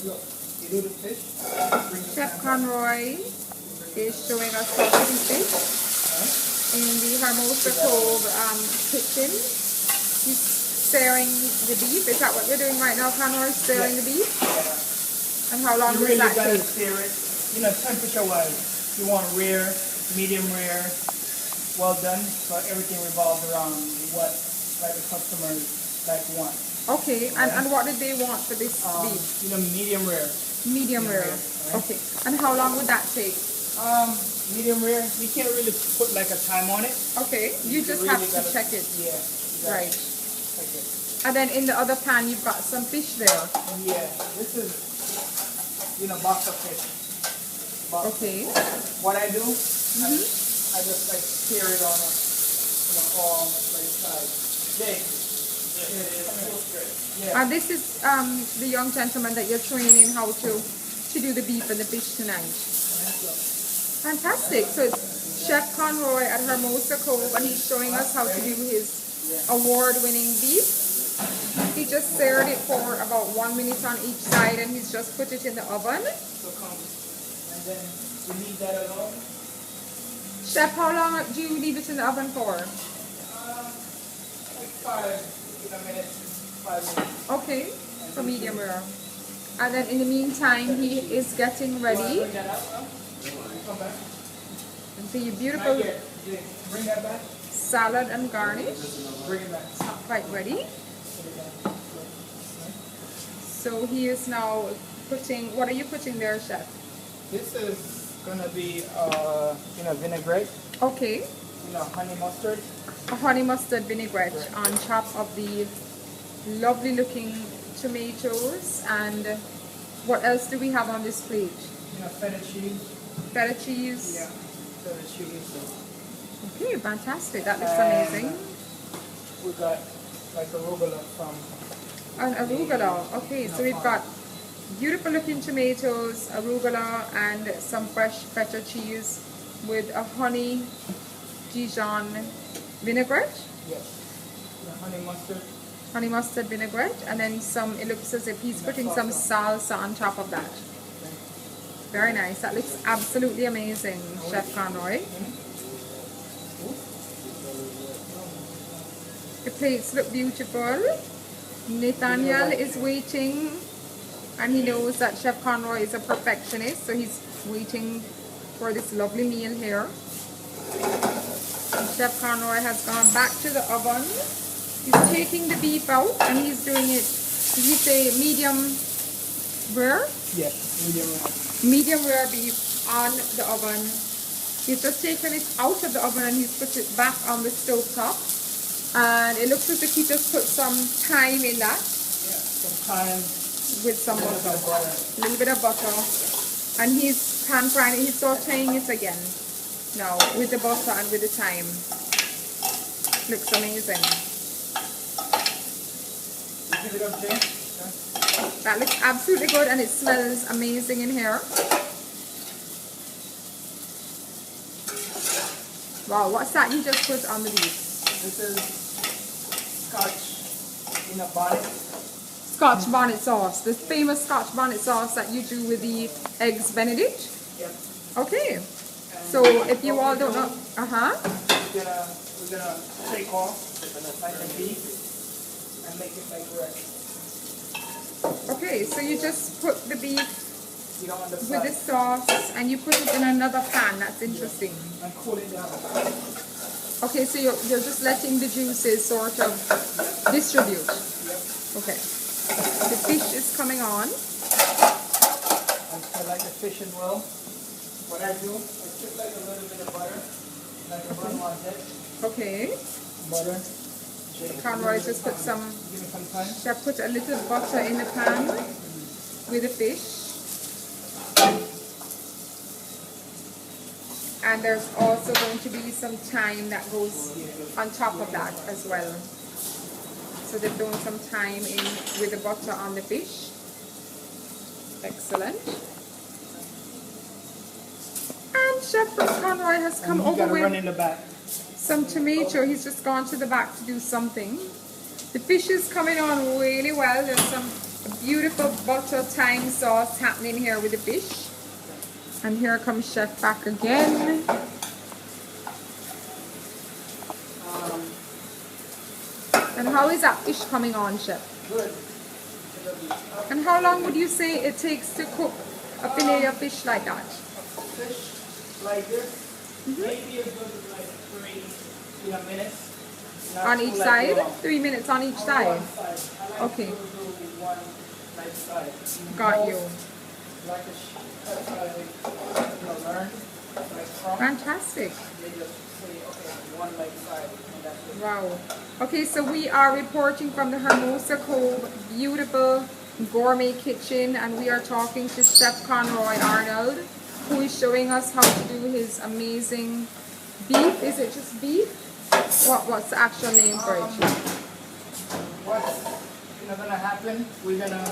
look, you do the fish. Chef Conroy is showing us how to do fish in the Hermosa Cove kitchen. He's searing the beef. Is that what you're doing right now, Conroy? Searing the beef? Yeah. And how long you does really that gotta take? sear it. You know, temperature-wise, you want rare, medium rare, well done. So everything revolves around what the customers want. Okay, and what did they want for this beef? You know, medium rare. Medium rare. Right? Okay. And how long would that take? Medium rare. You can't really put like a time on it. Okay. You just have to check it. Yeah. Right. Check it. And then in the other pan, you've got some fish there. Yeah. This is, basa fish. Basa. Okay. What I do, I just sear it on all sides. Jake. Yeah. And this is the young gentleman that you're training how to do the beef and the fish tonight. Fantastic. So it's Chef Conroy at Hermosa Cove, and he's showing us how to do his award-winning beef. He just seared it for about 1 minute on each side, and he's just put it in the oven. And then you leave that alone. Chef, how long do you leave it in the oven for? Like 5 minutes. 5 minutes. Okay, so medium rare. And then in the meantime, he is getting ready. The beautiful Bring that back. salad and garnish. Bring it back. Not quite ready. So he is now putting, what are you putting there, Chef? This is gonna be vinaigrette. Okay. Honey mustard. A honey mustard vinaigrette on top of the lovely looking tomatoes. And what else do we have on this plate? Feta cheese. Feta cheese. Yeah, feta cheese. Okay, fantastic. That looks amazing. We got arugula from. An arugula. Okay, so we've got beautiful looking tomatoes, arugula, and some fresh feta cheese with a honey Dijon vinaigrette. Yes. Honey mustard. Honey mustard vinaigrette, and then some, it looks as if he's putting some salsa on top of that. Very nice. That looks absolutely amazing, Chef Conroy. The plates look beautiful. Nathaniel is waiting, and he knows that Chef Conroy is a perfectionist, so he's waiting for this lovely meal here. And Chef Conroy has gone back to the oven. He's taking the beef out, and he's doing it, did you say medium rare? Yes, medium rare. Medium rare beef on the oven. He's just taken it out of the oven and he's put it back on the stove top. And it looks as if he just put some thyme in that. Yeah, some thyme. With some butter. A little bit of butter. And he's pan frying it, he's sauteing it again. Now, with the butter and with the thyme. Looks amazing. Give it up, Jay. That looks absolutely good, and it smells amazing in here. Wow, what's that you just put on the beef? This is Scotch in a bonnet. Scotch bonnet sauce, the famous Scotch bonnet sauce that you do with the eggs Benedict. Yep. Okay. And so if you all don't know, we're gonna take off the beef and make it like rice. Okay, so you just put the beef with the sauce and you put it in another pan. That's interesting. And cool it down. Okay, so you're just letting the juices sort of distribute. Yep. Okay. The fish is coming on. And so like the fish as well. What I do, I put like a little bit of butter, like a butter on it. Okay. Butter. Conroy just put some. Give me some time. Chef put a little butter in the pan with the fish. And there's also going to be some thyme that goes on top of that as well. So they've thrown some thyme in with the butter on the fish. Excellent. And Chef Conroy has come over with run in the back. some tomato. He's just gone to the back to do something. The fish is coming on really well. There's some A beautiful butter thyme sauce happening here with the fish. And here comes Chef back again. And how is that fish coming on, Chef? Good. And how long would you say it takes to cook a fillet of fish like that? Fish like this, maybe as good as like 3 minutes. Not On too, each like, side? long. 3 minutes on each On side? one side. I like Okay. to do one like side. Got you. Like a that's how I learn. Like from. Fantastic. They just say, okay, one like side, and that's it. Wow. Okay, so we are reporting from the Hermosa Cove beautiful gourmet kitchen, and we are talking to Chef Conroy Arnold, who is showing us how to do his amazing beef. Is it just beef? What's the actual name for it? What's gonna happen? We're gonna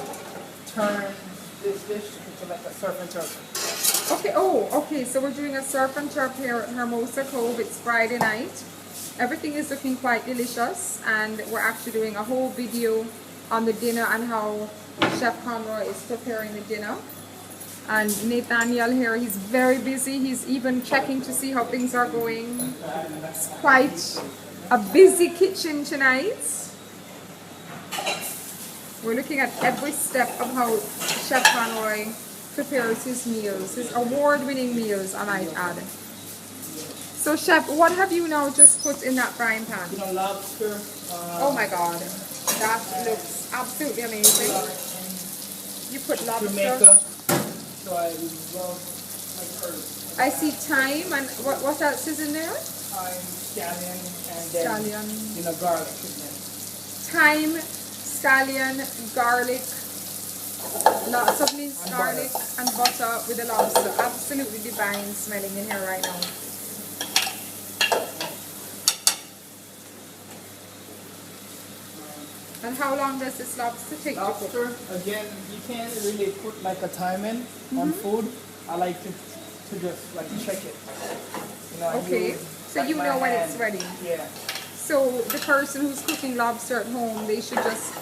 turn this dish into like a surf and turf. Okay, okay, so we're doing a surf and turf here at Hermosa Cove. It's Friday night. Everything is looking quite delicious, and we're actually doing a whole video on the dinner and how Chef Conroy is preparing the dinner. And Nathaniel here, he's very busy. He's even checking to see how things are going. It's quite a busy kitchen tonight. We're looking at every step of how Chef Conroy prepares his meals, his award-winning meals, I might add. So Chef, what have you now just put in that frying pan? Lobster. Oh my God, that looks absolutely amazing. You put lobster. Jamaica. So I love like herbs. I see thyme, and what else is in there? Thyme, scallion, and then Scallion. garlic. Thyme, scallion, garlic, lots of minced garlic and butter with the lobster. Absolutely divine smelling in here right now. And how long does this lobster take to cook? Lobster, again, you can't really put like a time in on food. I like to just like check it. Okay, so you know when it's ready. Yeah. So the person who's cooking lobster at home, they should just,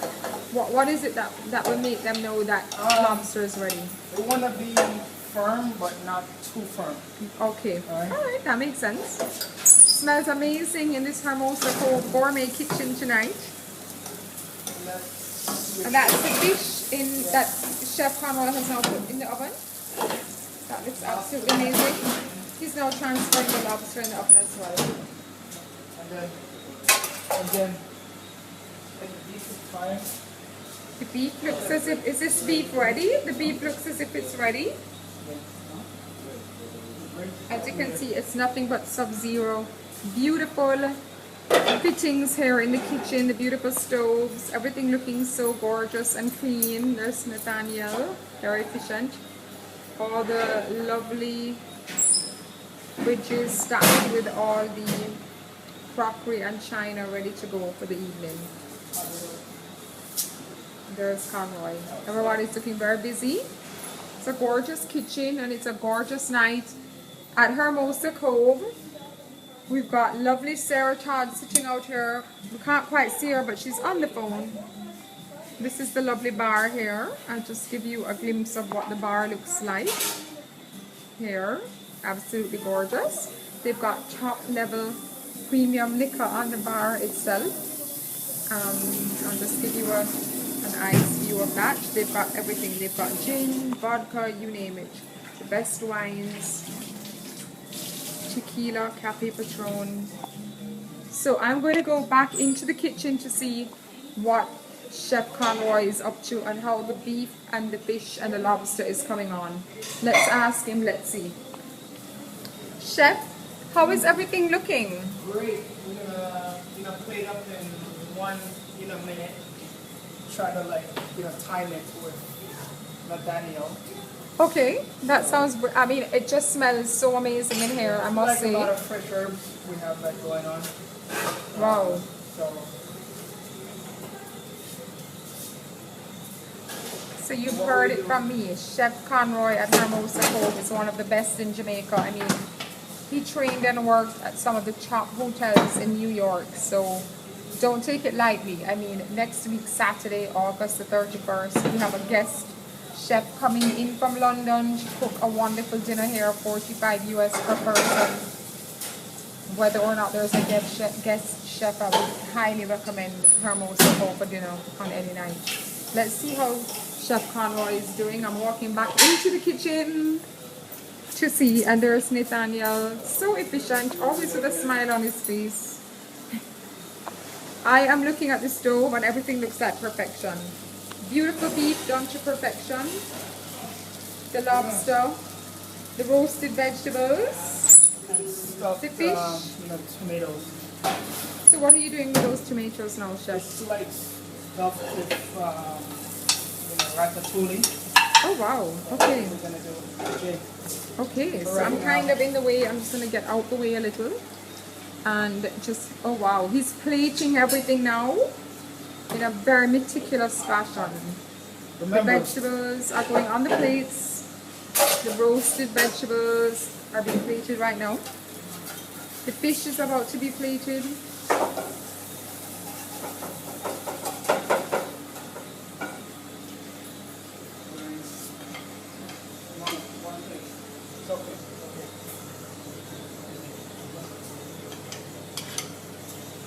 what is it that will make them know that lobster is ready? They want to be firm, but not too firm. Okay, all right, that makes sense. Smells amazing in this Hermosa Cove gourmet kitchen tonight. And that's the fish that Chef Conroy has now put in the oven. That looks absolutely amazing. He's now transferring the lobster in the oven as well. And then the beef is fine. The beef looks as if, is this beef ready? The beef looks as if it's ready. As you can see, it's nothing but Sub-Zero. Beautiful fittings here in the kitchen, the beautiful stoves, everything looking so gorgeous and clean. There's Nathaniel, very efficient. All the lovely fridges stacked with all the crockery and china ready to go for the evening. There's Conroy. Everybody's looking very busy. It's a gorgeous kitchen and it's a gorgeous night at Hermosa Cove. We've got lovely Sarah Todd sitting out here. We can't quite see her, but she's on the phone. This is the lovely bar here. I'll just give you a glimpse of what the bar looks like here. Absolutely gorgeous. They've got top level premium liquor on the bar itself. I'll just give you an nice view of that. They've got everything. They've got gin, vodka, you name it. The best wines. Tequila, Cafe Patron. So I'm going to go back into the kitchen to see what Chef Conroy is up to and how the beef and the fish and the lobster is coming on. Let's ask him, let's see. Chef, how is everything looking? Great. We're gonna plate up in one minute. Try to time it with Nathaniel. Okay, that sounds, I mean, it just smells so amazing in here, I must say. A lot of fresh herbs we have going on. Wow. So you've heard it from me. Chef Conroy at Hermosa Cove is one of the best in Jamaica. I mean, he trained and worked at some of the top hotels in New York. So don't take it lightly. I mean, next week, Saturday, August the 31st, we have a guest chef coming in from London to cook a wonderful dinner here, 45 US per person. Whether or not there's a guest chef, I would highly recommend Hermosa Cove for dinner on any night. Let's see how Chef Conroy is doing. I'm walking back into the kitchen to see, and there's Nathaniel, so efficient, always with a smile on his face. I am looking at the stove and everything looks like perfection. Beautiful beef done to perfection. The lobster, the roasted vegetables, the fish. Tomatoes. So what are you doing with those tomatoes now, Chef? It's like stuffed with ratatouille. Oh wow, okay. We're gonna do okay. Okay, so I'm kind of in the way. I'm just going to get out the way a little. And just, oh wow, he's plating everything now in a very meticulous fashion. Remember, the vegetables are going on the plates. The roasted vegetables are being plated right now. The fish is about to be plated.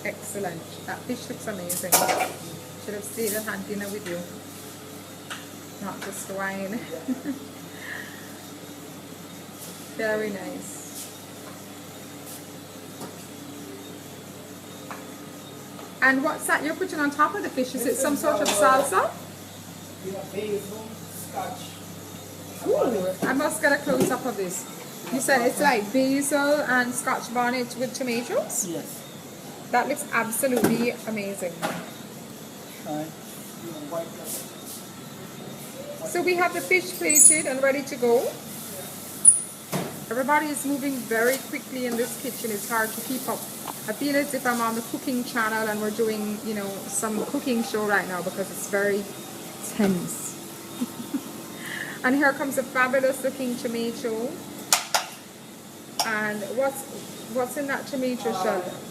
Excellent. That fish looks amazing. Should have stayed and had dinner with you. Not just wine. Very nice. And what's that you're putting on top of the fish? Is it some sort of salsa? Basil, scotch. Ooh, I must get a close up of this. You said it's like basil and scotch bonnet with tomatoes? Yes. That looks absolutely amazing. So we have the fish plated and ready to go. Everybody is moving very quickly in this kitchen. It's hard to keep up. I feel as if I'm on the cooking channel and we're doing, you know, some cooking show right now because it's very tense. And here comes a fabulous looking tomato. And what's in that tomato, Chef?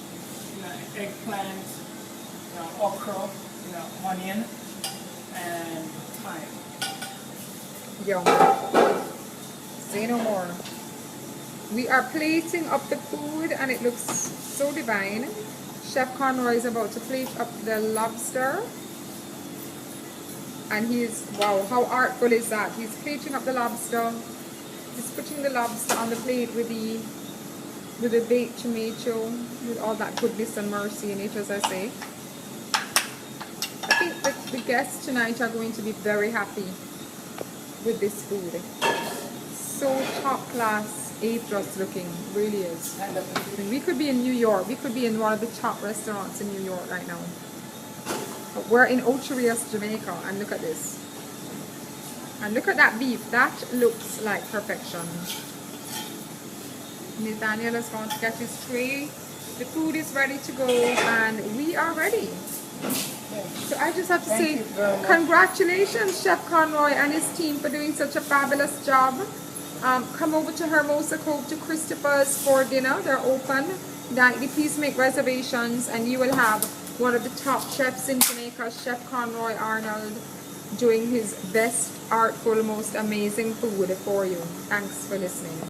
Eggplant, okra, onion, and thyme. Yum. Say no more. We are plating up the food and it looks so divine. Chef Conroy is about to plate up the lobster. And he's, wow, how artful is that? He's plating up the lobster. He's putting the lobster on the plate with the baked tomato, with all that goodness and mercy in it, as I say. I think that the guests tonight are going to be very happy with this food. So top class, A+ looking, really is. I mean, we could be in New York. We could be in one of the top restaurants in New York right now. But we're in Ocho Rios, Jamaica, and look at this. And look at that beef. That looks like perfection. Nathaniel is going to get his tray. The food is ready to go and we are ready. So I just have to say congratulations, Chef Conroy and his team, for doing such a fabulous job. Come over to Hermosa Cove to Christopher's for dinner. They're open nightly. Please make reservations and you will have one of the top chefs in Jamaica, Chef Conroy Arnold, doing his best, artful, most amazing food for you. Thanks for listening.